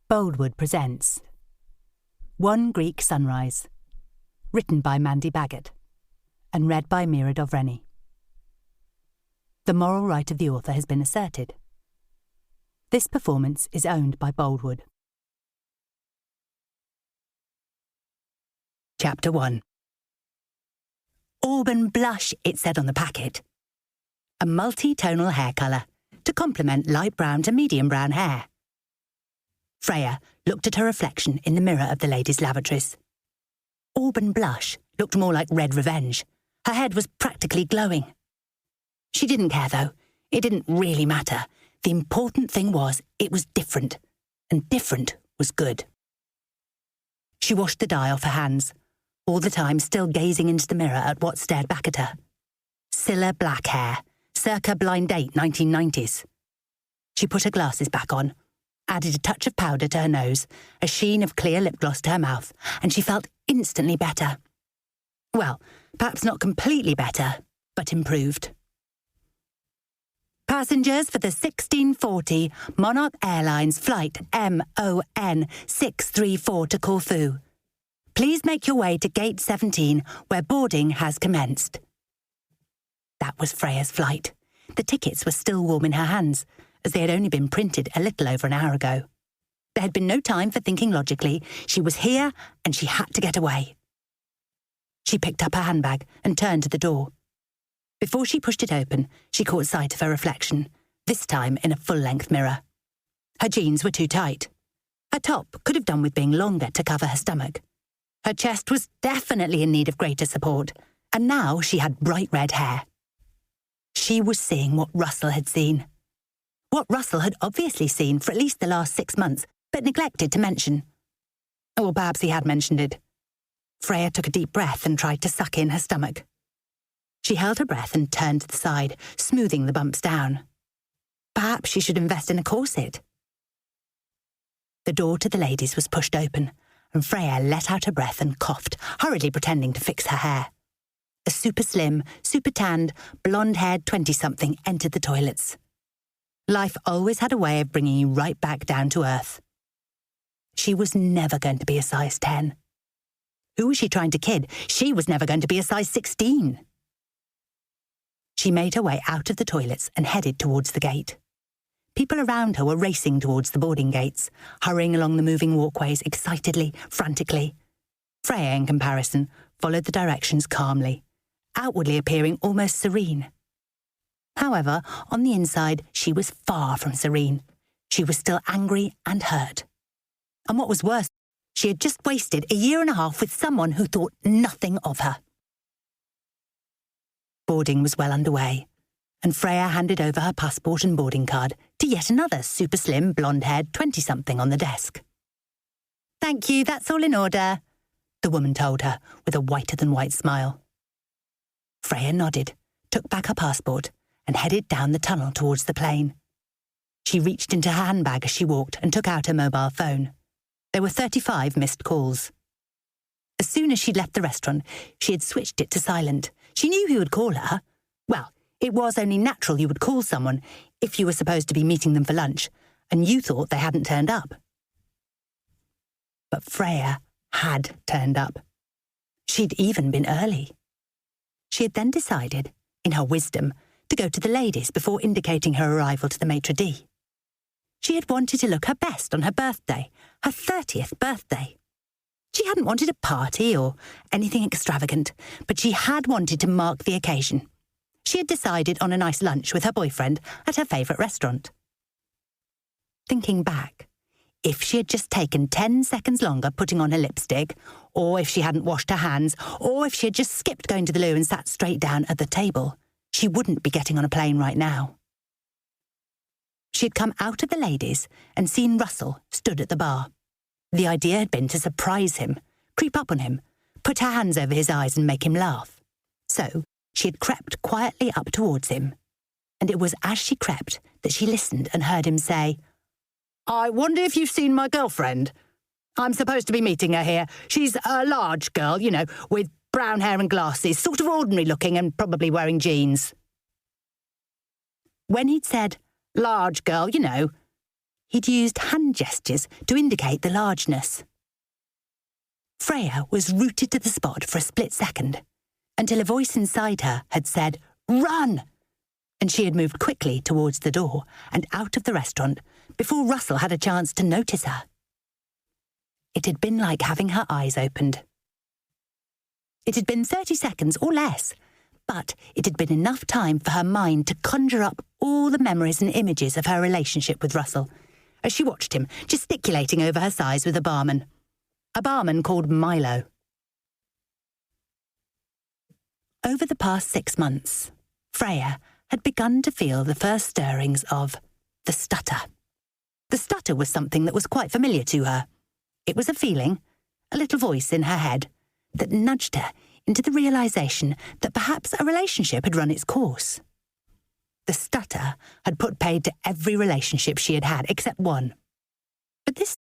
Boldwood presents One Greek Sunrise, written by Mandy Baggot and read by Mira Dovreni. The moral right of the author has been asserted. This performance is owned by Boldwood. Chapter 1. Auburn blush, it said on the packet. A multi-tonal hair colour to complement light brown to medium brown hair. Freya looked at her reflection in the mirror of the ladies' lavatories. Auburn blush looked more like red revenge. Her head was practically glowing. She didn't care, though. It didn't really matter. The important thing was it was different, and different was good. She washed the dye off her hands, all the time still gazing into the mirror at what stared back at her. Scilla black hair, circa blind date 1990s. She put her glasses back on, added a touch of powder to her nose, a sheen of clear lip gloss to her mouth, and she felt instantly better. Well, perhaps not completely better, but improved. Passengers for the 1640 Monarch Airlines flight MON 634 to Corfu. Please make your way to gate 17, where boarding has commenced. That was Freya's flight. The tickets were still warm in her hands, as they had only been printed a little over an hour ago. There had been no time for thinking logically. She was here, and she had to get away. She picked up her handbag and turned to the door. Before she pushed it open, she caught sight of her reflection, this time in a full-length mirror. Her jeans were too tight. Her top could have done with being longer to cover her stomach. Her chest was definitely in need of greater support, and now she had bright red hair. She was seeing what Russell had seen. What Russell had obviously seen for at least the last 6 months, but neglected to mention. Or perhaps he had mentioned it. Freya took a deep breath and tried to suck in her stomach. She held her breath and turned to the side, smoothing the bumps down. Perhaps she should invest in a corset. The door to the ladies was pushed open, and Freya let out her breath and coughed, hurriedly pretending to fix her hair. A super slim, super tanned, blonde-haired 20-something entered the toilets. Life always had a way of bringing you right back down to earth. She was never going to be a size 10. Who was she trying to kid? She was never going to be a size 16. She made her way out of the toilets and headed towards the gate. People around her were racing towards the boarding gates, hurrying along the moving walkways excitedly, frantically. Freya, in comparison, followed the directions calmly, outwardly appearing almost serene. However, on the inside, she was far from serene. She was still angry and hurt. And what was worse, she had just wasted a year and a half with someone who thought nothing of her. Boarding was well underway, and Freya handed over her passport and boarding card to yet another super slim, blonde-haired 20-something on the desk. "Thank you, that's all in order," the woman told her with a whiter-than-white smile. Freya nodded, took back her passport, and headed down the tunnel towards the plane. She reached into her handbag as she walked and took out her mobile phone. There were 35 missed calls. As soon as she'd left the restaurant, she had switched it to silent. She knew he would call her. Well, it was only natural you would call someone if you were supposed to be meeting them for lunch, and you thought they hadn't turned up. But Freya had turned up. She'd even been early. She had then decided, in her wisdom, to go to the ladies before indicating her arrival to the maitre d'. She had wanted to look her best on her birthday, her 30th birthday. She hadn't wanted a party or anything extravagant, but she had wanted to mark the occasion. She had decided on a nice lunch with her boyfriend at her favourite restaurant. Thinking back, if she had just taken 10 seconds longer putting on her lipstick, or if she hadn't washed her hands, or if she had just skipped going to the loo and sat straight down at the table, she wouldn't be getting on a plane right now. She had come out of the ladies and seen Russell stood at the bar. The idea had been to surprise him, creep up on him, put her hands over his eyes and make him laugh. So she had crept quietly up towards him, and it was as she crept that she listened and heard him say, "I wonder if you've seen my girlfriend. I'm supposed to be meeting her here. She's a large girl, with brown hair and glasses, sort of ordinary looking and probably wearing jeans." When he'd said, "large girl, He'd used hand gestures to indicate the largeness. Freya was rooted to the spot for a split second, until a voice inside her had said, "Run!" and she had moved quickly towards the door and out of the restaurant before Russell had a chance to notice her. It had been like having her eyes opened. It had been 30 seconds or less, but it had been enough time for her mind to conjure up all the memories and images of her relationship with Russell, as she watched him gesticulating over her size with a barman called Milo. Over the past 6 months, Freya had begun to feel the first stirrings of the stutter. The stutter was something that was quite familiar to her. It was a feeling, a little voice in her head, that nudged her into the realization that perhaps a relationship had run its course. The stutter had put paid to every relationship she had had except one. But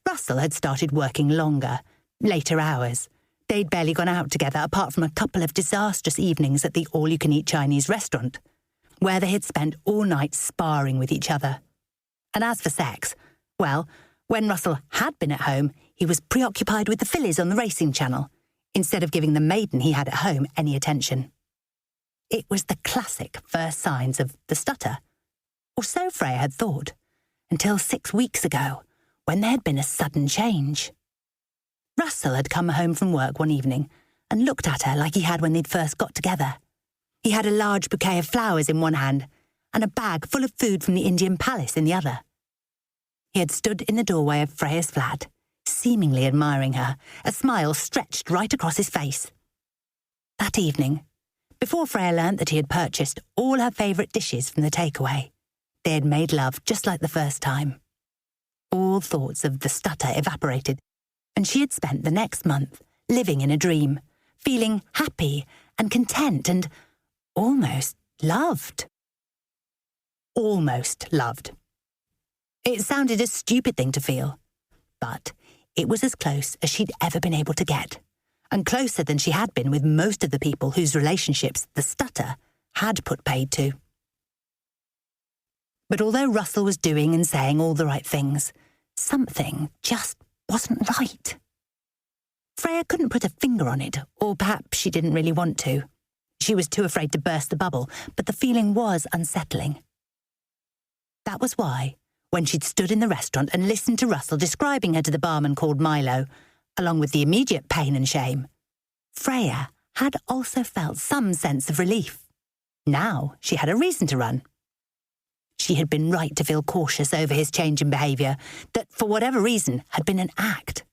Russell had started working longer, later hours. They'd barely gone out together apart from a couple of disastrous evenings at the all-you-can-eat Chinese restaurant, where they had spent all night sparring with each other. And as for sex, well, when Russell had been at home, he was preoccupied with the fillies on the racing channel, instead of giving the maiden he had at home any attention. It was the classic first signs of the stutter, or so Freya had thought, until 6 weeks ago, when there had been a sudden change. Russell had come home from work one evening and looked at her like he had when they'd first got together. He had a large bouquet of flowers in one hand and a bag full of food from the Indian palace in the other. He had stood in the doorway of Freya's flat, seemingly admiring her, a smile stretched right across his face. That evening, before Freya learnt that he had purchased all her favourite dishes from the takeaway, they had made love just like the first time. All thoughts of the stutter evaporated, and she had spent the next month living in a dream, feeling happy and content and almost loved. Almost loved. It sounded a stupid thing to feel, but it was as close as she'd ever been able to get, and closer than she had been with most of the people whose relationships the stutter had put paid to. But although Russell was doing and saying all the right things, something just wasn't right. Freya couldn't put a finger on it, or perhaps she didn't really want to. She was too afraid to burst the bubble, but the feeling was unsettling. That was why, when she'd stood in the restaurant and listened to Russell describing her to the barman called Milo, along with the immediate pain and shame, Freya had also felt some sense of relief. Now she had a reason to run. She had been right to feel cautious over his change in behaviour, that for whatever reason had been an act.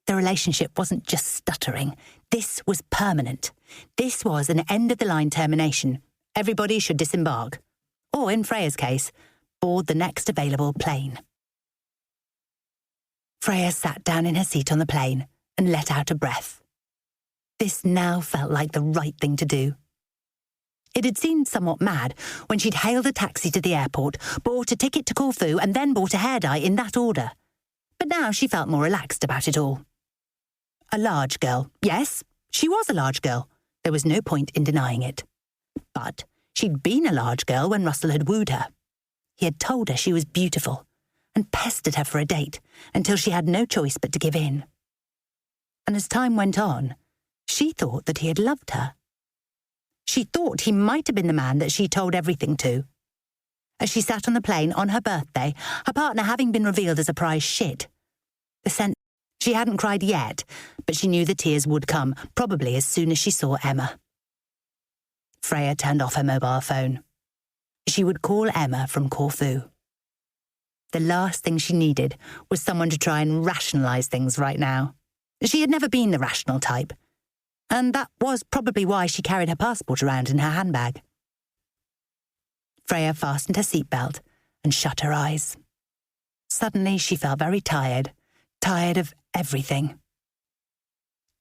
The relationship wasn't just stuttering. This was permanent. This was an end-of-the-line termination. Everybody should disembark. Or, in Freya's case, board the next available plane. Freya sat down in her seat on the plane and let out a breath. This now felt like the right thing to do. It had seemed somewhat mad when she'd hailed a taxi to the airport, bought a ticket to Corfu and then bought a hair dye in that order. But now she felt more relaxed about it all. A large girl. Yes, she was a large girl. There was no point in denying it. But she'd been a large girl when Russell had wooed her. He had told her she was beautiful and pestered her for a date until she had no choice but to give in. And as time went on, she thought that he had loved her. She thought he might have been the man that she told everything to. As she sat on the plane on her birthday, her partner having been revealed as a prize shit, she hadn't cried yet, but she knew the tears would come, probably as soon as she saw Emma. Freya turned off her mobile phone. She would call Emma from Corfu. The last thing she needed was someone to try and rationalise things right now. She had never been the rational type, and that was probably why she carried her passport around in her handbag. Freya fastened her seatbelt and shut her eyes. Suddenly she felt very tired of everything.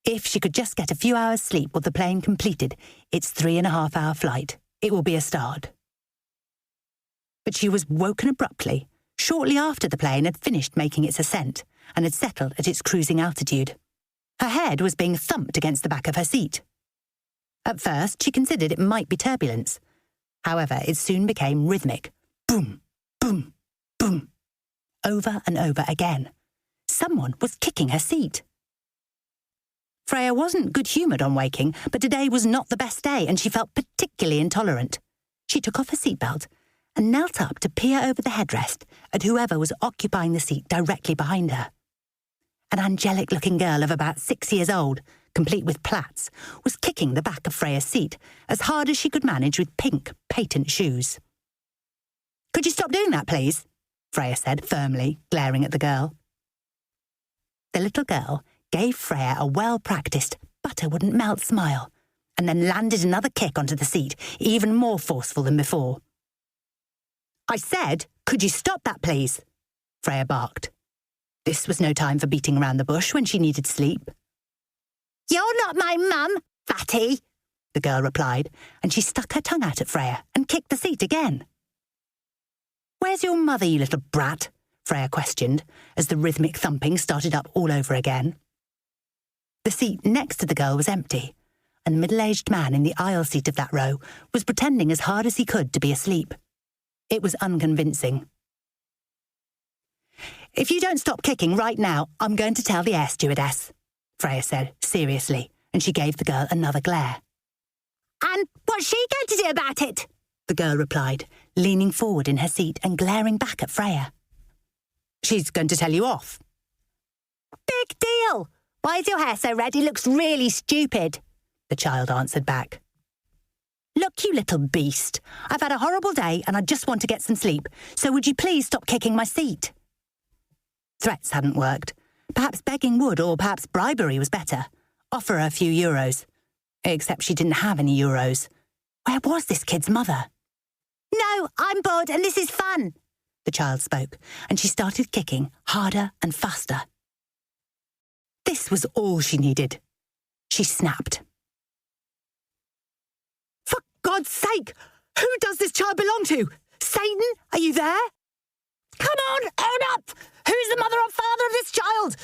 If she could just get a few hours' sleep while the plane completed its 3.5-hour flight, it would be a start. But she was woken abruptly, shortly after the plane had finished making its ascent and had settled at its cruising altitude. Her head was being thumped against the back of her seat. At first, she considered it might be turbulence. However, it soon became rhythmic. Boom, boom, boom, over and over again. Someone was kicking her seat. Freya wasn't good-humoured on waking, but today was not the best day and she felt particularly intolerant. She took off her seatbelt and knelt up to peer over the headrest at whoever was occupying the seat directly behind her. An angelic-looking girl of about 6 years old, complete with plaits, was kicking the back of Freya's seat as hard as she could manage with pink, patent shoes. "Could you stop doing that, please?" Freya said firmly, glaring at the girl. The little girl gave Freya a well-practiced, butter-wouldn't-melt smile, and then landed another kick onto the seat, even more forceful than before. "I said, could you stop that, please?" Freya barked. This was no time for beating around the bush when she needed sleep. "You're not my mum, fatty," the girl replied, and she stuck her tongue out at Freya and kicked the seat again. "Where's your mother, you little brat?" Freya questioned, as the rhythmic thumping started up all over again. The seat next to the girl was empty, and the middle-aged man in the aisle seat of that row was pretending as hard as he could to be asleep. It was unconvincing. "If you don't stop kicking right now, I'm going to tell the air stewardess," Freya said seriously, and she gave the girl another glare. "And what's she going to do about it?" the girl replied, leaning forward in her seat and glaring back at Freya. "She's going to tell you off." "Big deal! Why is your hair so red? It looks really stupid," the child answered back. "Look, you little beast, I've had a horrible day and I just want to get some sleep, so would you please stop kicking my seat?" Threats hadn't worked. Perhaps begging would, or perhaps bribery was better. Offer her a few euros. Except she didn't have any euros. Where was this kid's mother? "No, I'm bored and this is fun," the child spoke, and she started kicking harder and faster. This was all she needed. She snapped. "For God's sake, who does this child belong to? Satan, are you there? Come on, own up! Who's the mother or father of this child?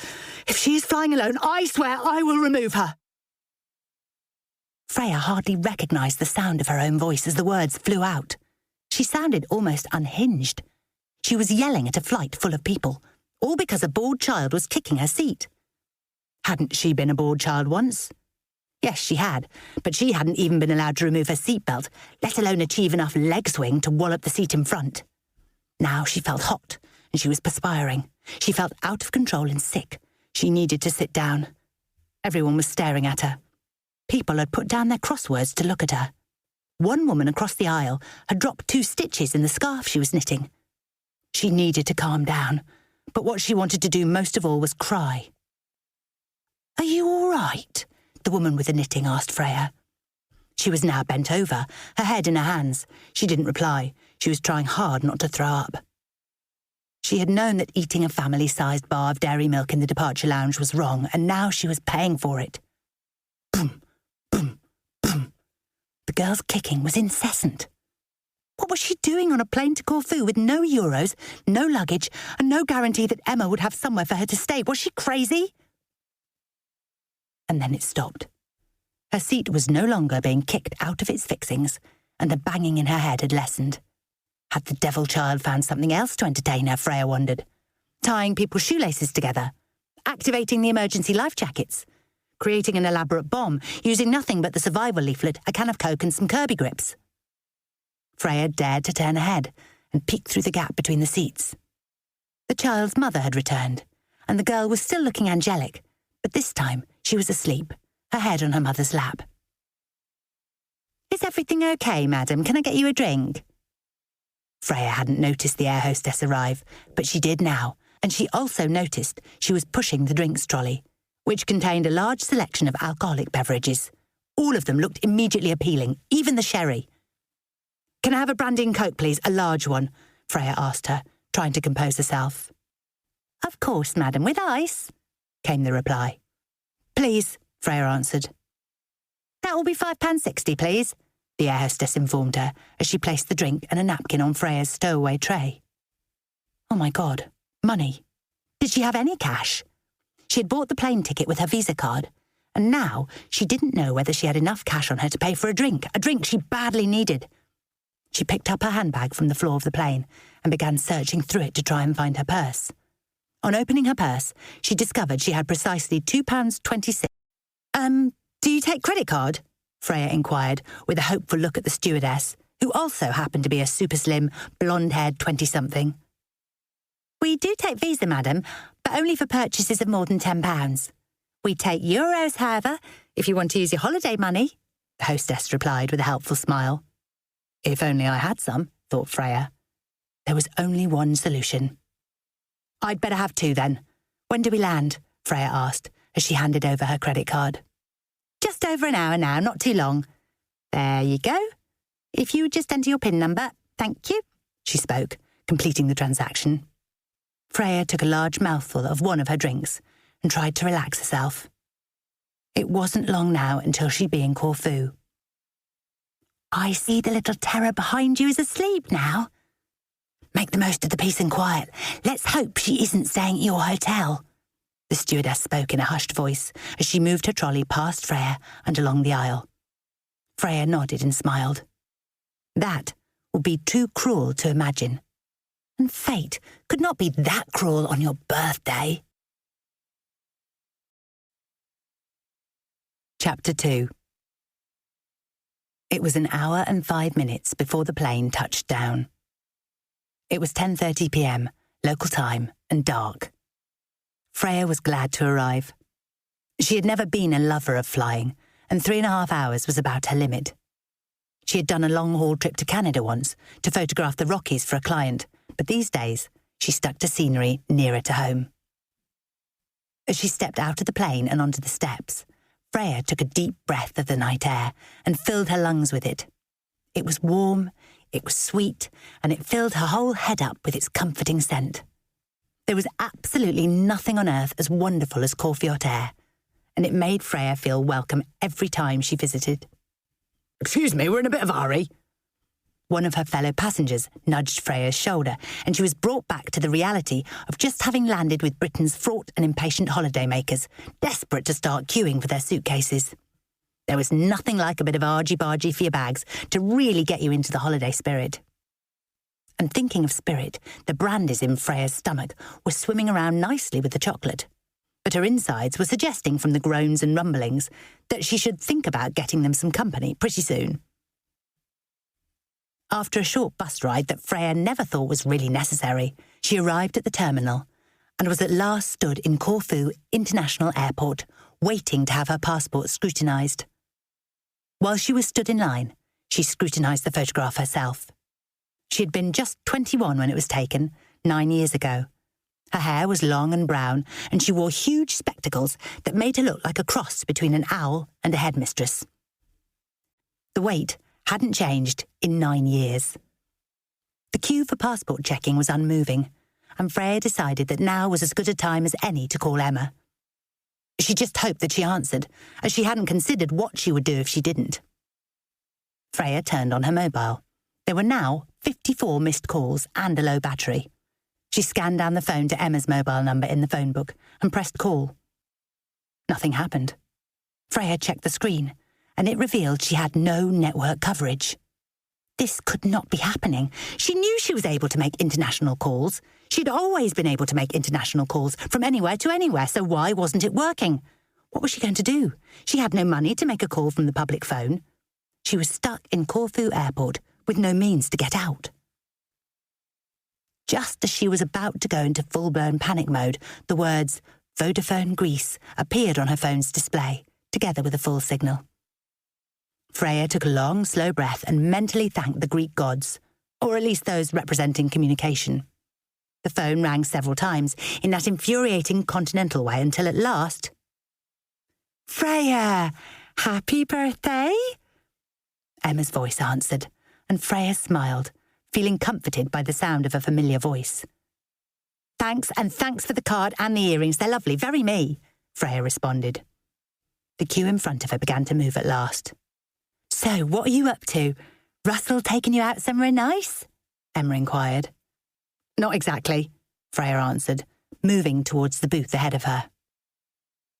If she is flying alone, I swear I will remove her." Freya hardly recognised the sound of her own voice as the words flew out. She sounded almost unhinged. She was yelling at a flight full of people, all because a bored child was kicking her seat. Hadn't she been a bored child once? Yes, she had, but she hadn't even been allowed to remove her seatbelt, let alone achieve enough leg swing to wallop the seat in front. Now she felt hot, and she was perspiring. She felt out of control and sick. She needed to sit down. Everyone was staring at her. People had put down their crosswords to look at her. One woman across the aisle had dropped 2 stitches in the scarf she was knitting. She needed to calm down, but what she wanted to do most of all was cry. "Are you all right?" the woman with the knitting asked Freya. She was now bent over, her head in her hands. She didn't reply. She was trying hard not to throw up. She had known that eating a family-sized bar of dairy milk in the departure lounge was wrong, and now she was paying for it. Boom, boom, boom. The girl's kicking was incessant. What was she doing on a plane to Corfu with no euros, no luggage, and no guarantee that Emma would have somewhere for her to stay? Was she crazy? And then it stopped. Her seat was no longer being kicked out of its fixings, and the banging in her head had lessened. Had the devil child found something else to entertain her, Freya wondered? Tying people's shoelaces together, activating the emergency life jackets, creating an elaborate bomb using nothing but the survival leaflet, a can of Coke and some Kirby grips. Freya dared to turn her head and peek through the gap between the seats. The child's mother had returned, and the girl was still looking angelic, but this time she was asleep, her head on her mother's lap. "Is everything okay, madam? Can I get you a drink?" Freya hadn't noticed the air hostess arrive, but she did now, and she also noticed she was pushing the drinks trolley, which contained a large selection of alcoholic beverages. All of them looked immediately appealing, even the sherry. "Can I have a brandy and Coke, please? A large one," Freya asked her, trying to compose herself. "Of course, madam, with ice," came the reply. "Please," Freya answered. "That will be £5.60, please," the air hostess informed her as she placed the drink and a napkin on Freya's stowaway tray. Oh my God, money. Did she have any cash? She had bought the plane ticket with her Visa card, and now she didn't know whether she had enough cash on her to pay for a drink she badly needed. She picked up her handbag from the floor of the plane and began searching through it to try and find her purse. On opening her purse, she discovered she had precisely £2.26. Do you take credit card? Freya inquired, with a hopeful look at the stewardess, who also happened to be a super slim, blonde-haired 20-something. We do take Visa, madam, but only for purchases of more than £10. We take euros, however, if you want to use your holiday money, the hostess replied with a helpful smile. If only I had some, thought Freya. There was only one solution. I'd better have two, then. When do we land? Freya asked, as she handed over her credit card. Just over an hour now, not too long. There you go. If you would just enter your PIN number, thank you, she spoke, completing the transaction. Freya took a large mouthful of one of her drinks and tried to relax herself. It wasn't long now until she'd be in Corfu. I see the little terror behind you is asleep now. Make the most of the peace and quiet. Let's hope she isn't staying at your hotel. The stewardess spoke in a hushed voice as she moved her trolley past Freya and along the aisle. Freya nodded and smiled. That would be too cruel to imagine. And fate could not be that cruel on your birthday. Chapter 2. It was an hour and 5 minutes before the plane touched down. It was 10:30 p.m, local time, and dark. Freya was glad to arrive. She had never been a lover of flying, and 3.5 hours was about her limit. She had done a long-haul trip to Canada once to photograph the Rockies for a client, but these days she stuck to scenery nearer to home. As she stepped out of the plane and onto the steps, Freya took a deep breath of the night air and filled her lungs with it. It was warm, it was sweet, and it filled her whole head up with its comforting scent. There was absolutely nothing on earth as wonderful as Corfu air, and it made Freya feel welcome every time she visited. Excuse me, we're in a bit of a hurry. One of her fellow passengers nudged Freya's shoulder, and she was brought back to the reality of just having landed with Britain's fraught and impatient holidaymakers, desperate to start queuing for their suitcases. There was nothing like a bit of argy-bargy for your bags to really get you into the holiday spirit. And thinking of spirit, the brandies in Freya's stomach were swimming around nicely with the chocolate. But her insides were suggesting from the groans and rumblings that she should think about getting them some company pretty soon. After a short bus ride that Freya never thought was really necessary, she arrived at the terminal and was at last stood in Corfu International Airport, waiting to have her passport scrutinised. While she was stood in line, she scrutinised the photograph herself. She had been just 21 when it was taken, 9 years ago. Her hair was long and brown, and she wore huge spectacles that made her look like a cross between an owl and a headmistress. The weight hadn't changed in 9 years. The queue for passport checking was unmoving, and Freya decided that now was as good a time as any to call Emma. She just hoped that she answered, as she hadn't considered what she would do if she didn't. Freya turned on her mobile. There were now 54 missed calls and a low battery. She scanned down the phone to Emma's mobile number in the phone book and pressed call. Nothing happened. Freya checked the screen, and it revealed she had no network coverage. This could not be happening. She knew she was able to make international calls. She'd always been able to make international calls from anywhere to anywhere, so why wasn't it working? What was she going to do? She had no money to make a call from the public phone. She was stuck in Corfu Airport with no means to get out. Just as she was about to go into full-blown panic mode, the words Vodafone Greece appeared on her phone's display, together with a full signal. Freya took a long, slow breath and mentally thanked the Greek gods, or at least those representing communication. The phone rang several times in that infuriating continental way until at last... Freya, happy birthday? Emma's voice answered, and Freya smiled, feeling comforted by the sound of a familiar voice. Thanks, and thanks for the card and the earrings. They're lovely, very me, Freya responded. The queue in front of her began to move at last. So, what are you up to? Russell taking you out somewhere nice? Emma inquired. Not exactly, Freya answered, moving towards the booth ahead of her.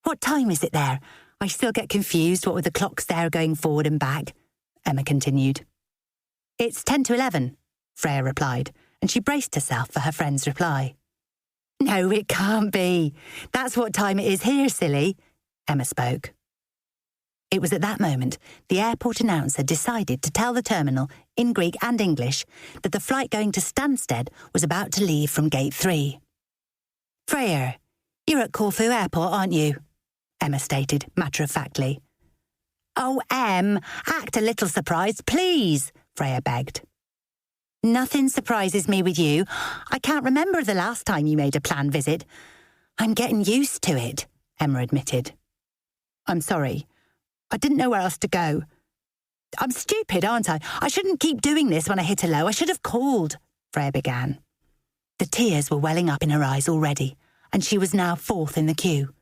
What time is it there? I still get confused what with the clocks there going forward and back, Emma continued. It's 10 to 11, Freya replied, and she braced herself for her friend's reply. "No, it can't be. That's what time it is here, silly," Emma spoke. It was at that moment the airport announcer decided to tell the terminal, in Greek and English, that the flight going to Stansted was about to leave from Gate 3. "Freya, you're at Corfu Airport, aren't you?" Emma stated, matter-of-factly. "Oh, Em, act a little surprised, please," Freya begged. "Nothing surprises me with you. I can't remember the last time you made a planned visit. I'm getting used to it," Emma admitted. "I'm sorry. I didn't know where else to go. I'm stupid, aren't I? I shouldn't keep doing this when I hit a low. I should have called," Freya began. The tears were welling up in her eyes already, and she was now fourth in the queue.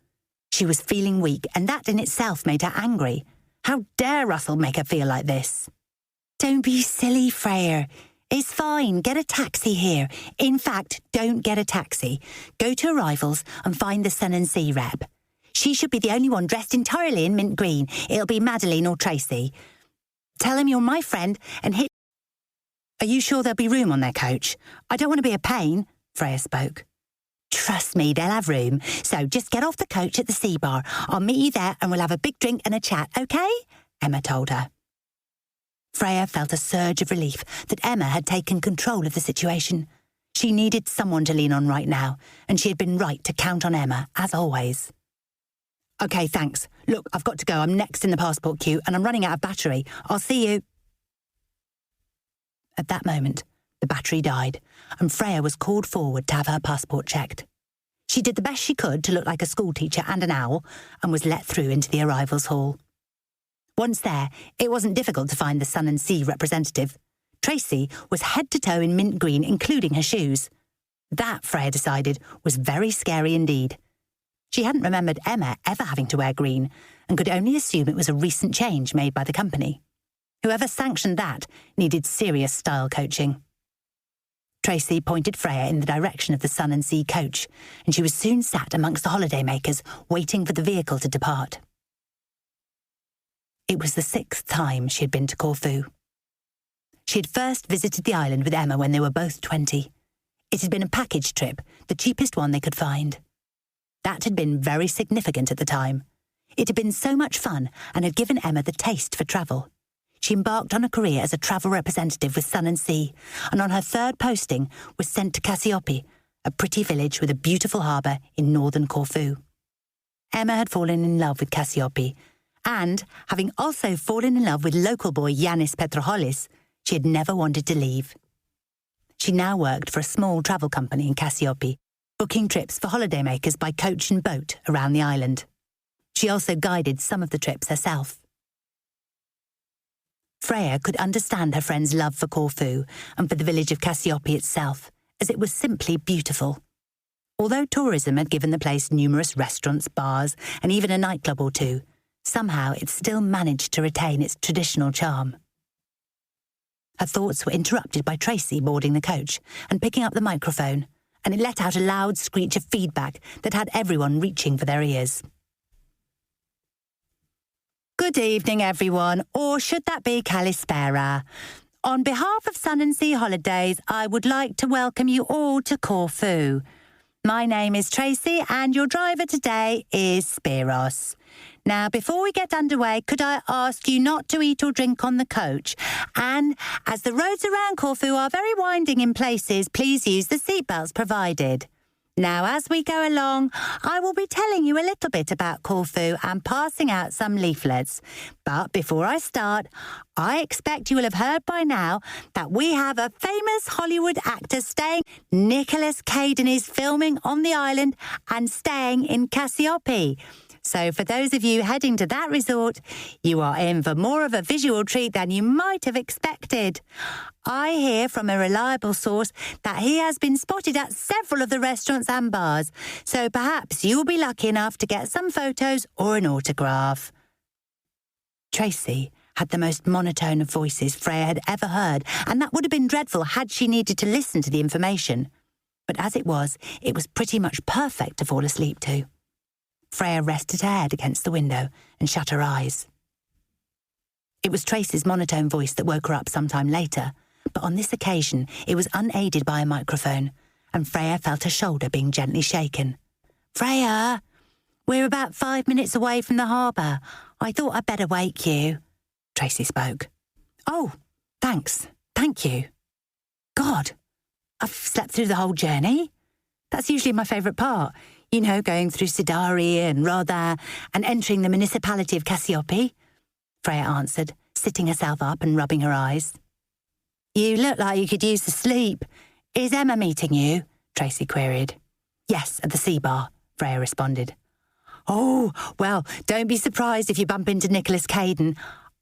She was feeling weak, and that in itself made her angry. How dare Russell make her feel like this? "Don't be silly, Freya. It's fine. Get a taxi here. In fact, don't get a taxi. Go to arrivals and find the Sun and Sea rep. She should be the only one dressed entirely in mint green. It'll be Madeline or Tracy. Tell him you're my friend and hit..." "Are you sure there'll be room on their coach? I don't want to be a pain," Freya spoke. "Trust me, they'll have room. So just get off the coach at the Sea Bar. I'll meet you there and we'll have a big drink and a chat, OK?" Emma told her. Freya felt a surge of relief that Emma had taken control of the situation. She needed someone to lean on right now, and she had been right to count on Emma, as always. "OK, thanks. Look, I've got to go. I'm next in the passport queue and I'm running out of battery. I'll see you..." At that moment, the battery died and Freya was called forward to have her passport checked. She did the best she could to look like a schoolteacher and an owl and was let through into the arrivals hall. Once there, it wasn't difficult to find the Sun and Sea representative. Tracy was head to toe in mint green, including her shoes. That, Freya decided, was very scary indeed. She hadn't remembered Emma ever having to wear green and could only assume it was a recent change made by the company. Whoever sanctioned that needed serious style coaching. Tracy pointed Freya in the direction of the Sun and Sea coach, and she was soon sat amongst the holidaymakers, waiting for the vehicle to depart. It was the 6th time she had been to Corfu. She had first visited the island with Emma when they were both 20. It had been a package trip, the cheapest one they could find. That had been very significant at the time. It had been so much fun and had given Emma the taste for travel. She embarked on a career as a travel representative with Sun and Sea, and on her 3rd posting was sent to Kassiopi, a pretty village with a beautiful harbour in northern Corfu. Emma had fallen in love with Kassiopi, and, having also fallen in love with local boy Yannis Petroholis, she had never wanted to leave. She now worked for a small travel company in Kassiopi, booking trips for holidaymakers by coach and boat around the island. She also guided some of the trips herself. Freya could understand her friend's love for Corfu and for the village of Kassiopi itself, as it was simply beautiful. Although tourism had given the place numerous restaurants, bars, and even a nightclub or two, somehow it still managed to retain its traditional charm. Her thoughts were interrupted by Tracy boarding the coach and picking up the microphone, and it let out a loud screech of feedback that had everyone reaching for their ears. "Good evening, everyone, or should that be Kalispera? On behalf of Sun and Sea Holidays, I would like to welcome you all to Corfu. My name is Tracy, and your driver today is Spiros. Now, before we get underway, could I ask you not to eat or drink on the coach? And as the roads around Corfu are very winding in places, please use the seatbelts provided. Now, as we go along, I will be telling you a little bit about Corfu and passing out some leaflets. But before I start, I expect you will have heard by now that we have a famous Hollywood actor staying. Nicholas Kaden is filming on the island and staying in Kassiopi. So for those of you heading to that resort, you are in for more of a visual treat than you might have expected. I hear from a reliable source that he has been spotted at several of the restaurants and bars, so perhaps you'll be lucky enough to get some photos or an autograph." Tracy had the most monotone of voices Freya had ever heard, and that would have been dreadful had she needed to listen to the information. But as it was pretty much perfect to fall asleep to. Freya rested her head against the window and shut her eyes. It was Tracy's monotone voice that woke her up some time later, But on this occasion, it was unaided by a microphone, and Freya felt her shoulder being gently shaken. "Freya, we're about 5 minutes away from the harbour. I thought I'd better wake you." Tracy spoke. "Oh, thanks. Thank you. God, I've slept through the whole journey. That's usually my favourite part. You know, going through Sidari and Rodha and entering the municipality of Kassiopi," Freya answered, sitting herself up and rubbing her eyes. "You look like you could use the sleep. Is Emma meeting you?" Tracy queried. "Yes, at the sea bar," Freya responded. "Oh, well, don't be surprised if you bump into Nicholas Kaden.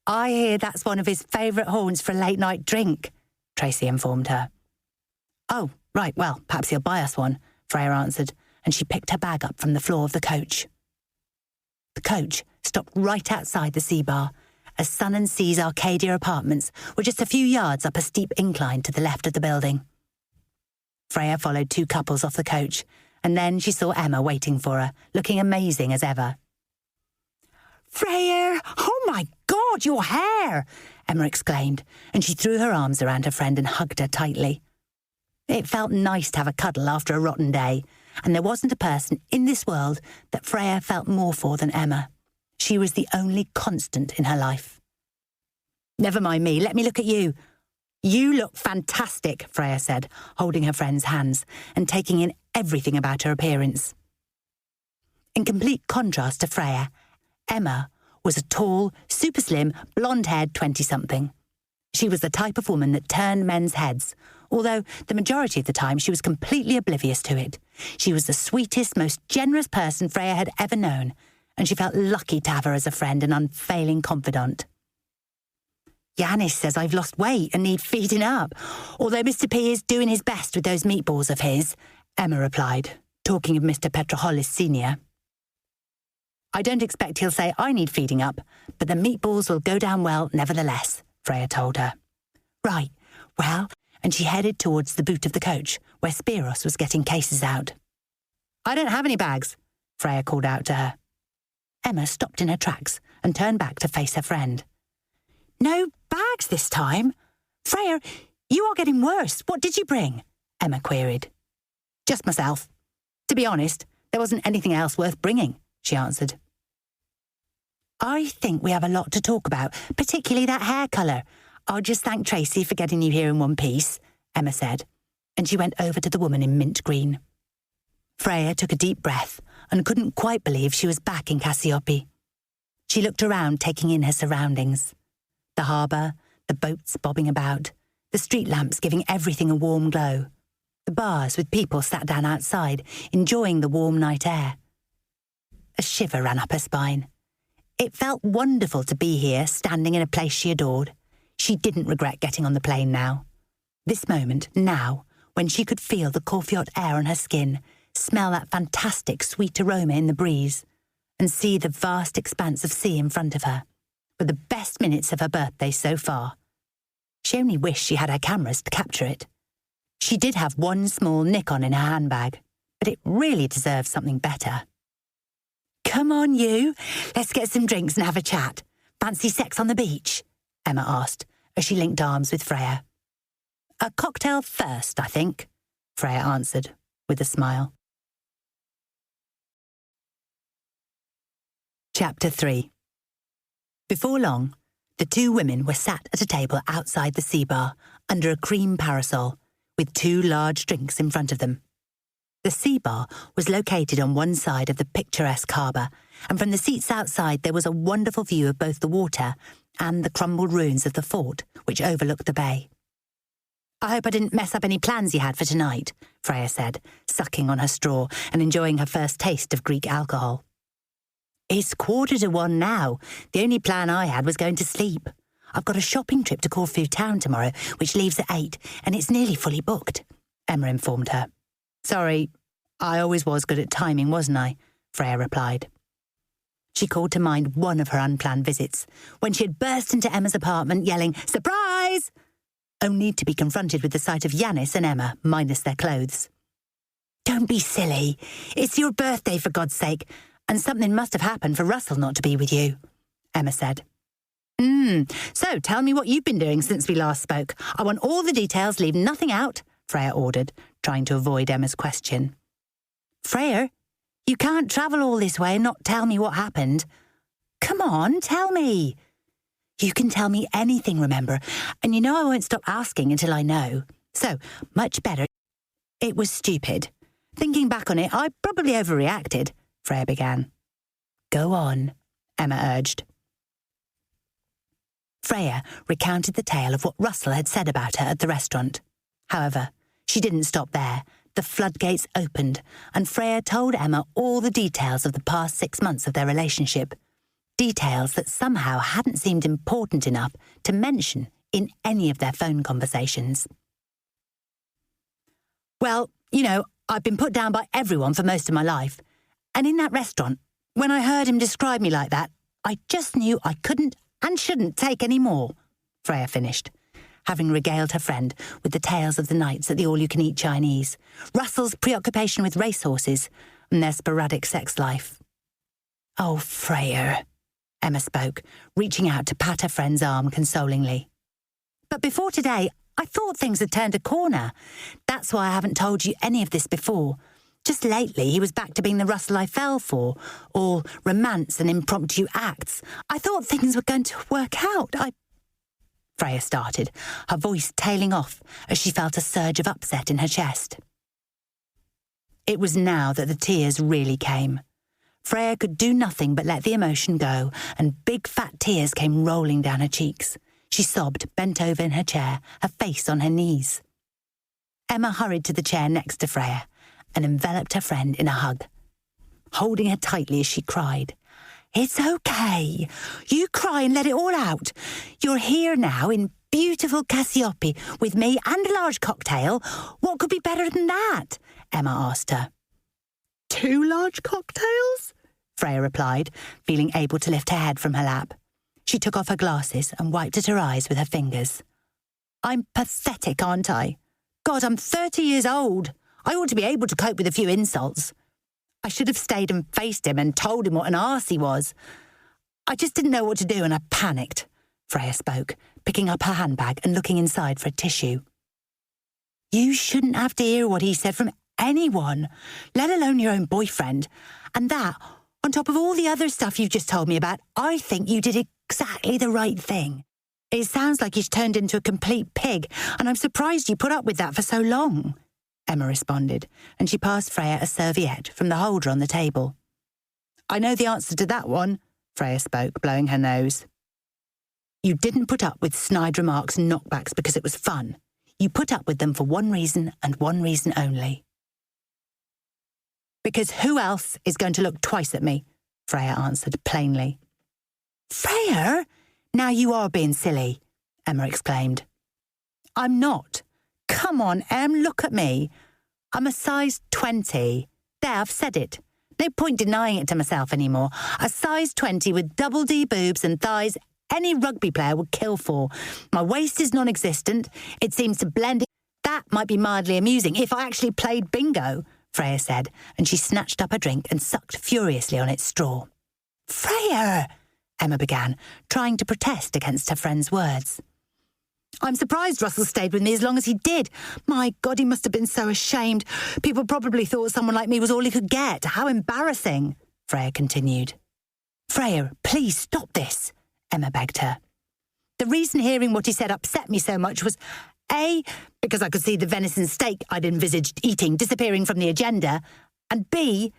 I hear that's one of his favourite haunts for a late-night drink," Tracy informed her. "Oh, right, well, perhaps he'll buy us one," Freya answered, and she picked her bag up from the floor of the coach. The coach stopped right outside the sea bar, as Sun and Sea's Arcadia apartments were just a few yards up a steep incline to the left of the building. Freya followed 2 couples off the coach, and then she saw Emma waiting for her, looking amazing as ever. "Freya! Oh my God, your hair!" Emma exclaimed, and she threw her arms around her friend and hugged her tightly. It felt nice to have a cuddle after a rotten day, and there wasn't a person in this world that Freya felt more for than Emma. She was the only constant in her life. "Never mind me, let me look at you." "You look fantastic," Freya said, holding her friend's hands and taking in everything about her appearance. In complete contrast to Freya, Emma was a tall, super slim, blonde-haired 20-something. She was the type of woman that turned men's heads, although the majority of the time she was completely oblivious to it. She was the sweetest, most generous person Freya had ever known, and she felt lucky to have her as a friend and unfailing confidant. "Yanis says I've lost weight and need feeding up, although Mr. P is doing his best with those meatballs of his," Emma replied, talking of Mr. Petrohollis Sr. "I don't expect he'll say I need feeding up, but the meatballs will go down well nevertheless," Freya told her. "Right, well," and she headed towards the boot of the coach, where Spiros was getting cases out. "I don't have any bags," Freya called out to her. Emma stopped in her tracks and turned back to face her friend. "No bags this time? Freya, you are getting worse. What did you bring?" Emma queried. "Just myself. To be honest, there wasn't anything else worth bringing," she answered. "I think we have a lot to talk about, particularly that hair colour. I'll just thank Tracy for getting you here in one piece," Emma said, and she went over to the woman in mint green. Freya took a deep breath and couldn't quite believe she was back in Kassiopi. She looked around, taking in her surroundings. The harbour, the boats bobbing about, the street lamps giving everything a warm glow, the bars with people sat down outside, enjoying the warm night air. A shiver ran up her spine. It felt wonderful to be here, standing in a place she adored. She didn't regret getting on the plane now. This moment, now, when she could feel the Corfu air on her skin, smell that fantastic sweet aroma in the breeze, and see the vast expanse of sea in front of her, were the best minutes of her birthday so far. She only wished she had her cameras to capture it. She did have one small Nikon in her handbag, but it really deserved something better. "Come on, you. Let's get some drinks and have a chat. Fancy sex on the beach?" Emma asked, as she linked arms with Freya. "A cocktail first, I think," Freya answered, with a smile. Chapter 3. Before long, the 2 women were sat at a table outside the sea bar, under a cream parasol, with 2 large drinks in front of them. The sea bar was located on one side of the picturesque harbour, and from the seats outside there was a wonderful view of both the water and the crumbled ruins of the fort, which overlooked the bay. "I hope I didn't mess up any plans you had for tonight," Freya said, sucking on her straw and enjoying her first taste of Greek alcohol. "It's 1:45 now. The only plan I had was going to sleep. I've got a shopping trip to Corfu town tomorrow, which leaves at 8, and it's nearly fully booked," Emma informed her. "Sorry, I always was good at timing, wasn't I?" Freya replied. She called to mind one of her unplanned visits, when she had burst into Emma's apartment yelling, "Surprise!" only to be confronted with the sight of Yanis and Emma, minus their clothes. "Don't be silly. It's your birthday, for God's sake, and something must have happened for Russell not to be with you," Emma said. So tell me what you've been doing since we last spoke. I want all the details, leave nothing out, Freya ordered, trying to avoid Emma's question. Freya, you can't travel all this way and not tell me what happened. Come on, tell me. You can tell me anything, remember, and you know I won't stop asking until I know. So, much better. It was stupid. Thinking back on it, I probably overreacted, Freya began. Go on, Emma urged. Freya recounted the tale of what Russell had said about her at the restaurant. However, she didn't stop there. The floodgates opened, and Freya told Emma all the details of the past 6 months of their relationship. Details that somehow hadn't seemed important enough to mention in any of their phone conversations. Well, you know, I've been put down by everyone for most of my life. And in that restaurant, when I heard him describe me like that, I just knew I couldn't and shouldn't take any more, Freya finished, having regaled her friend with the tales of the nights at the all-you-can-eat Chinese, Russell's preoccupation with racehorses, and their sporadic sex life. Oh, Freya, Emma spoke, reaching out to pat her friend's arm consolingly. But before today, I thought things had turned a corner. That's why I haven't told you any of this before. Just lately, he was back to being the Russell I fell for, all romance and impromptu acts. I thought things were going to work out. Freya started, her voice tailing off as she felt a surge of upset in her chest. It was now that the tears really came. Freya could do nothing but let the emotion go, and big fat tears came rolling down her cheeks. She sobbed, bent over in her chair, her face on her knees. Emma hurried to the chair next to Freya and enveloped her friend in a hug, holding her tightly as she cried. It's okay. You cry and let it all out. You're here now in beautiful Kassiopi with me and a large cocktail. What could be better than that? Emma asked her. 2 large cocktails? Freya replied, feeling able to lift her head from her lap. She took off her glasses and wiped at her eyes with her fingers. I'm pathetic, aren't I? God, I'm 30 years old. I ought to be able to cope with a few insults. I should have stayed and faced him and told him what an arse he was. I just didn't know what to do and I panicked, Freya spoke, picking up her handbag and looking inside for a tissue. You shouldn't have to hear what he said from anyone, let alone your own boyfriend. And that, on top of all the other stuff you've just told me about, I think you did exactly the right thing. It sounds like he's turned into a complete pig, and I'm surprised you put up with that for so long, Emma responded, and she passed Freya a serviette from the holder on the table. I know the answer to that one, Freya spoke, blowing her nose. You didn't put up with snide remarks and knockbacks because it was fun. You put up with them for one reason and one reason only. Because who else is going to look twice at me? Freya answered plainly. Freya? Now you are being silly, Emma exclaimed. I'm not. Come on, Em, look at me. I'm a size 20. There, I've said it. No point denying it to myself anymore. A size 20 with double D boobs and thighs any rugby player would kill for. My waist is non-existent. It seems to blend in. That might be mildly amusing if I actually played bingo, Freya said, and she snatched up her drink and sucked furiously on its straw. Freya, Emma began, trying to protest against her friend's words. I'm surprised Russell stayed with me as long as he did. My God, he must have been so ashamed. People probably thought someone like me was all he could get. How embarrassing, Freya continued. Freya, please stop this, Emma begged her. The reason hearing what he said upset me so much was, A, because I could see the venison steak I'd envisaged eating disappearing from the agenda, and B,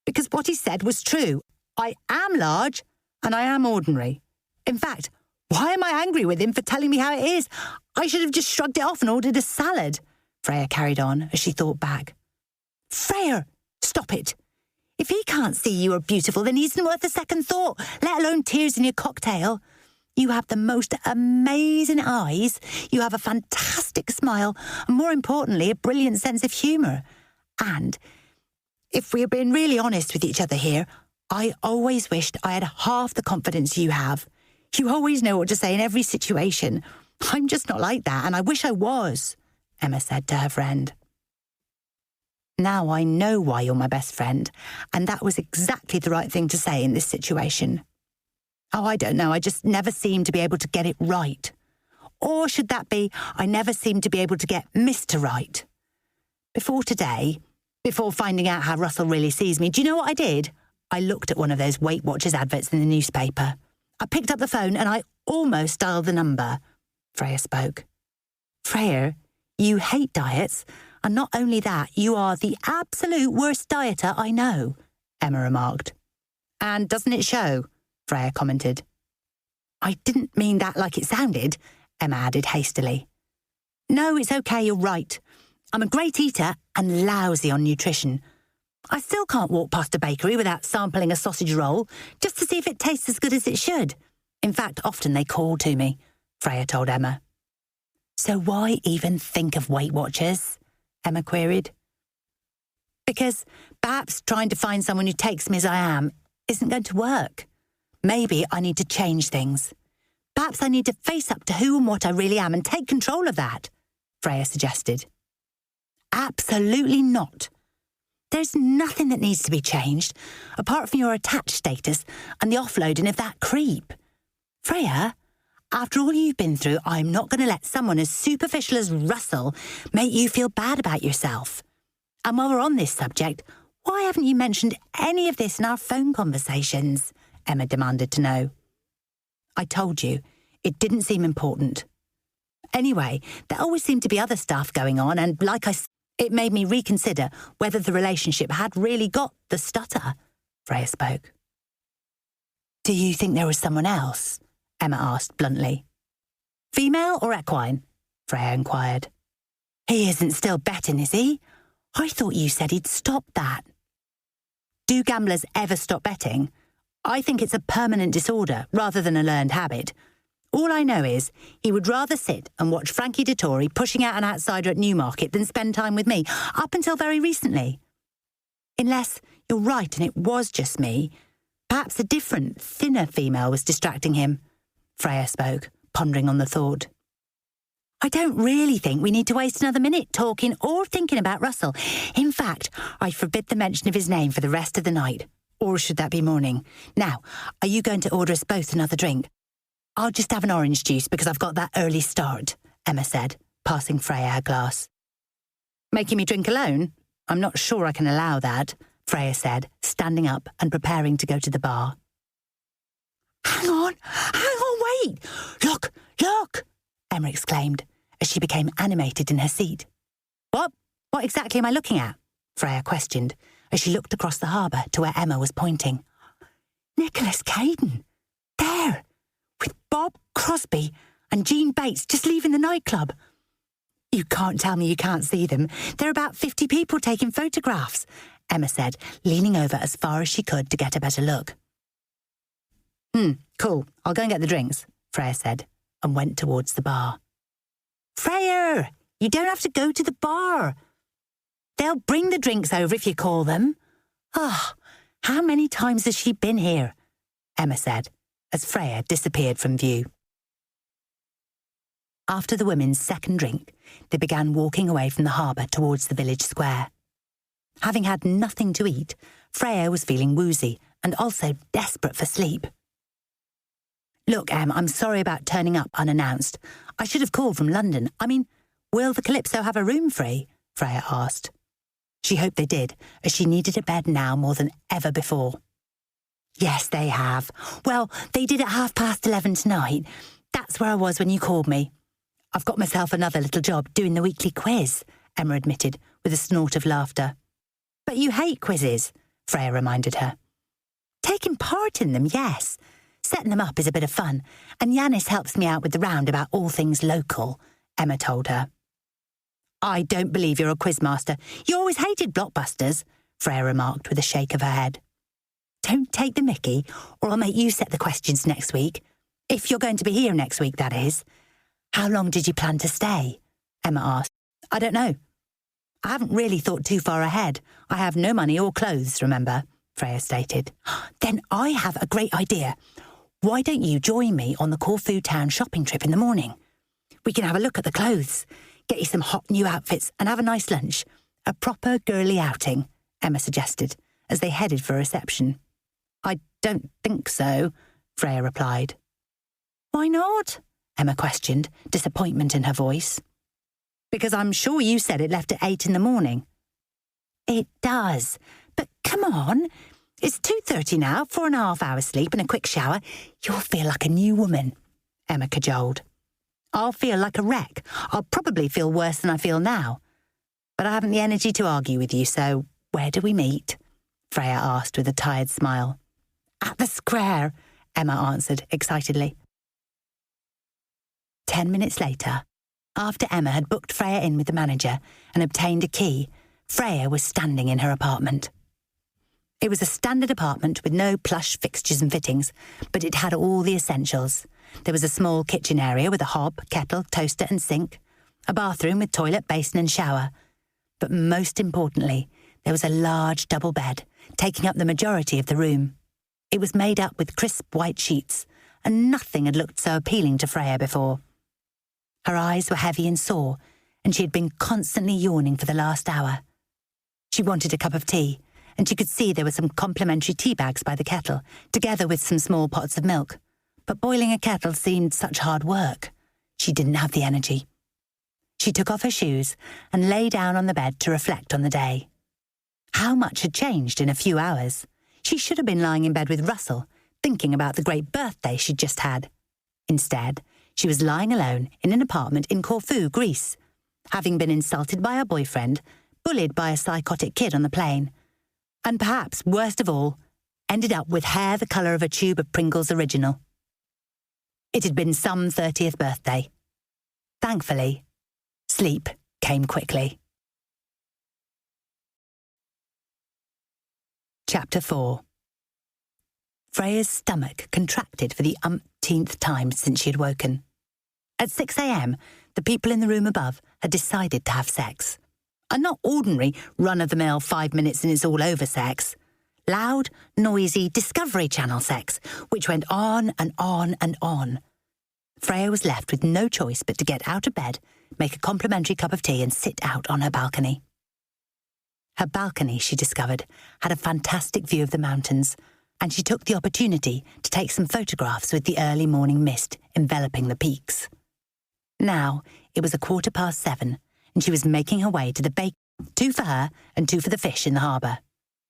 because what he said was true. I am large, and I am ordinary. In fact, why am I angry with him for telling me how it is? I should have just shrugged it off and ordered a salad, Freya carried on as she thought back. Freya, stop it. If he can't see you are beautiful, then he isn't worth a second thought, let alone tears in your cocktail. You have the most amazing eyes, you have a fantastic smile, and more importantly, a brilliant sense of humour. And, if we're being really honest with each other here, I always wished I had half the confidence you have. You always know what to say in every situation. I'm just not like that, and I wish I was, Emma said to her friend. Now I know why you're my best friend, and that was exactly the right thing to say in this situation. Oh, I don't know, I just never seem to be able to get it right. Or should that be, I never seem to be able to get Mr. Right? Before today, before finding out how Russell really sees me, do you know what I did? I looked at one of those Weight Watchers adverts in the newspaper. I picked up the phone and I almost dialed the number. Freya spoke. Freya, you hate diets, and not only that, you are the absolute worst dieter I know, Emma remarked. And doesn't it show? Freya commented. I didn't mean that like it sounded, Emma added hastily. No, it's okay, you're right. I'm a great eater and lousy on nutrition. I still can't walk past a bakery without sampling a sausage roll just to see if it tastes as good as it should. In fact, often they call to me, Freya told Emma. So why even think of Weight Watchers? Emma queried. Because perhaps trying to find someone who takes me as I am isn't going to work. Maybe I need to change things. Perhaps I need to face up to who and what I really am and take control of that, Freya suggested. Absolutely not. There's nothing that needs to be changed, apart from your attached status and the offloading of that creep. Freya, after all you've been through, I'm not going to let someone as superficial as Russell make you feel bad about yourself. And while we're on this subject, why haven't you mentioned any of this in our phone conversations? Emma demanded to know. I told you, it didn't seem important. Anyway, there always seemed to be other stuff going on, and like I said, it made me reconsider whether the relationship had really got the stutter, Freya spoke. Do you think there was someone else? Emma asked bluntly. Female or equine? Freya inquired. He isn't still betting, is he? I thought you said he'd stopped that. Do gamblers ever stop betting? I think it's a permanent disorder rather than a learned habit. All I know is he would rather sit and watch Frankie Dettori pushing out an outsider at Newmarket than spend time with me, up until very recently. Unless you're right and it was just me, perhaps a different, thinner female was distracting him, Freya spoke, pondering on the thought. I don't really think we need to waste another minute talking or thinking about Russell. In fact, I forbid the mention of his name for the rest of the night. Or should that be morning? Now, are you going to order us both another drink? I'll just have an orange juice because I've got that early start, Emma said, passing Freya her glass. Making me drink alone? I'm not sure I can allow that, Freya said, standing up and preparing to go to the bar. Hang on, wait! Look! Emma exclaimed as she became animated in her seat. What? What exactly am I looking at? Freya questioned as she looked across the harbour to where Emma was pointing. Nicholas Kaden! There! With Bob Crosby and Jean Bates just leaving the nightclub. You can't tell me you can't see them. There are about 50 people taking photographs, Emma said, leaning over as far as she could to get a better look. Cool. I'll go and get the drinks, Freya said, and went towards the bar. Freya! You don't have to go to the bar. They'll bring the drinks over if you call them. How many times has she been here? Emma said, as Freya disappeared from view. After the women's second drink, they began walking away from the harbour towards the village square. Having had nothing to eat, Freya was feeling woozy and also desperate for sleep. Look, Em, I'm sorry about turning up unannounced. I should have called from London. Will the Calypso have a room free? Freya asked. She hoped they did, as she needed a bed now more than ever before. Yes, they have. Well, they did at 11:30 tonight. That's where I was when you called me. I've got myself another little job doing the weekly quiz, Emma admitted, with a snort of laughter. But you hate quizzes, Freya reminded her. Taking part in them, yes. Setting them up is a bit of fun, and Yanis helps me out with the round about all things local, Emma told her. I don't believe you're a quizmaster. You always hated blockbusters, Freya remarked with a shake of her head. Don't take the mickey, or I'll make you set the questions next week. If you're going to be here next week, that is. How long did you plan to stay? Emma asked. I don't know. I haven't really thought too far ahead. I have no money or clothes, remember, Freya stated. Then I have a great idea. Why don't you join me on the Corfu town shopping trip in the morning? We can have a look at the clothes, get you some hot new outfits and have a nice lunch. A proper girly outing, Emma suggested, as they headed for reception. I don't think so, Freya replied. Why not? Emma questioned, disappointment in her voice. Because I'm sure you said it left at 8 in the morning. It does, but come on. It's 2:30 now, 4.5 hours sleep and a quick shower. You'll feel like a new woman, Emma cajoled. I'll feel like a wreck. I'll probably feel worse than I feel now. But I haven't the energy to argue with you, so where do we meet? Freya asked with a tired smile. At the square, Emma answered excitedly. 10 minutes later, after Emma had booked Freya in with the manager and obtained a key, Freya was standing in her apartment. It was a standard apartment with no plush fixtures and fittings, but it had all the essentials. There was a small kitchen area with a hob, kettle, toaster and sink, a bathroom with toilet, basin and shower. But most importantly, there was a large double bed, taking up the majority of the room. It was made up with crisp white sheets, and nothing had looked so appealing to Freya before. Her eyes were heavy and sore, and she had been constantly yawning for the last hour. She wanted a cup of tea, and she could see there were some complimentary tea bags by the kettle, together with some small pots of milk. But boiling a kettle seemed such hard work. She didn't have the energy. She took off her shoes and lay down on the bed to reflect on the day. How much had changed in a few hours? She should have been lying in bed with Russell, thinking about the great birthday she'd just had. Instead, she was lying alone in an apartment in Corfu, Greece, having been insulted by her boyfriend, bullied by a psychotic kid on the plane, and perhaps, worst of all, ended up with hair the colour of a tube of Pringles Original. It had been some 30th birthday. Thankfully, sleep came quickly. Chapter 4. Freya's stomach contracted for the umpteenth time since she had woken. At 6 a.m, the people in the room above had decided to have sex. And not ordinary, run-of-the-mill 5 minutes and it's all over sex. Loud, noisy Discovery Channel sex, which went on and on and on. Freya was left with no choice but to get out of bed, make a complimentary cup of tea and sit out on her balcony. Her balcony, she discovered, had a fantastic view of the mountains, and she took the opportunity to take some photographs with the early morning mist enveloping the peaks. Now, it was 7:15, and she was making her way to the bakery, 2 for her and 2 for the fish in the harbour.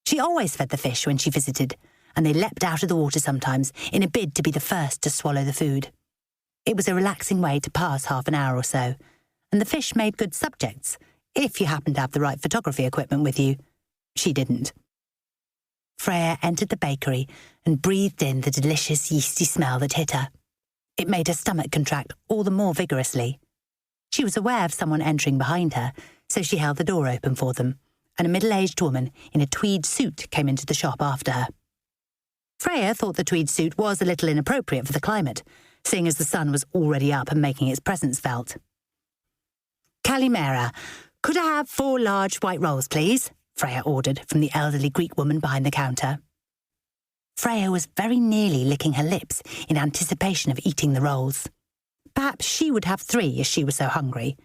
She always fed the fish when she visited, and they leapt out of the water sometimes in a bid to be the first to swallow the food. It was a relaxing way to pass half an hour or so, and the fish made good subjects, if you happened to have the right photography equipment with you. She didn't. Freya entered the bakery and breathed in the delicious yeasty smell that hit her. It made her stomach contract all the more vigorously. She was aware of someone entering behind her, so she held the door open for them, and a middle-aged woman in a tweed suit came into the shop after her. Freya thought the tweed suit was a little inappropriate for the climate, seeing as the sun was already up and making its presence felt. Kalimera, could I have 4 large white rolls, please? Freya ordered from the elderly Greek woman behind the counter. Freya was very nearly licking her lips in anticipation of eating the rolls. Perhaps she would have 3 as she was so hungry.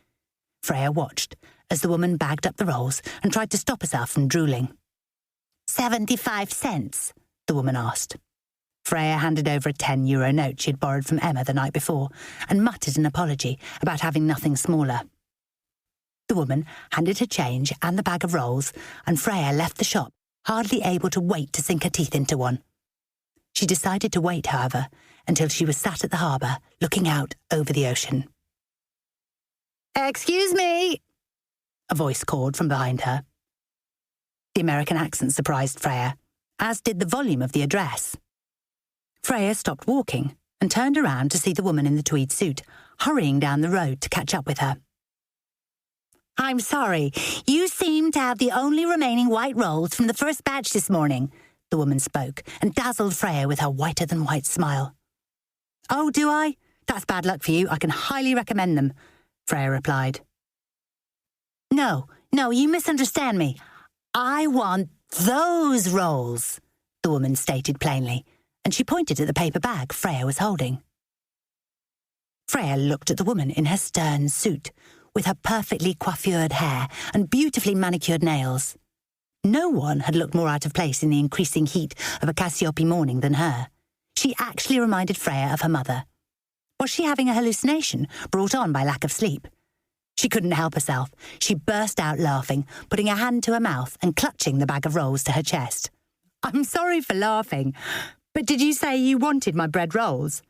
Freya watched as the woman bagged up the rolls and tried to stop herself from drooling. 75 cents, the woman asked. Freya handed over a €10 note she had borrowed from Emma the night before and muttered an apology about having nothing smaller. The woman handed her change and the bag of rolls, and Freya left the shop, hardly able to wait to sink her teeth into one. She decided to wait, however, until she was sat at the harbour, looking out over the ocean. "Excuse me," a voice called from behind her. The American accent surprised Freya, as did the volume of the address. Freya stopped walking and turned around to see the woman in the tweed suit, hurrying down the road to catch up with her. "I'm sorry, you seem to have the only remaining white rolls from the first batch this morning," the woman spoke, and dazzled Freya with her whiter-than-white smile. "Oh, do I? That's bad luck for you. I can highly recommend them," Freya replied. No, you misunderstand me. I want those rolls," the woman stated plainly, and she pointed at the paper bag Freya was holding. Freya looked at the woman in her stern suit, with her perfectly coiffured hair and beautifully manicured nails. No one had looked more out of place in the increasing heat of a Kassiopi morning than her. She actually reminded Freya of her mother. Was she having a hallucination brought on by lack of sleep? She couldn't help herself. She burst out laughing, putting her hand to her mouth and clutching the bag of rolls to her chest. "I'm sorry for laughing, but did you say you wanted my bread rolls?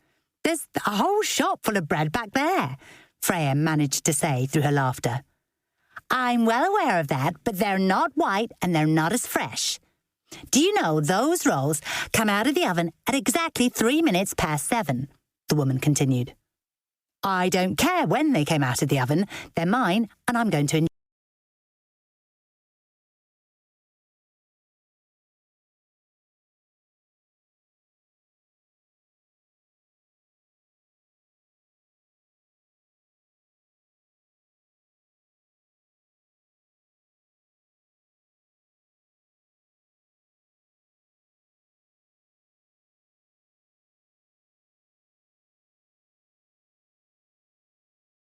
There's a whole shop full of bread back there," Freya managed to say through her laughter. "I'm well aware of that, but they're not white and they're not as fresh. Do you know those rolls come out of the oven at exactly 3 minutes past 7, the woman continued. "I don't care when they came out of the oven. They're mine, and I'm going to enjoy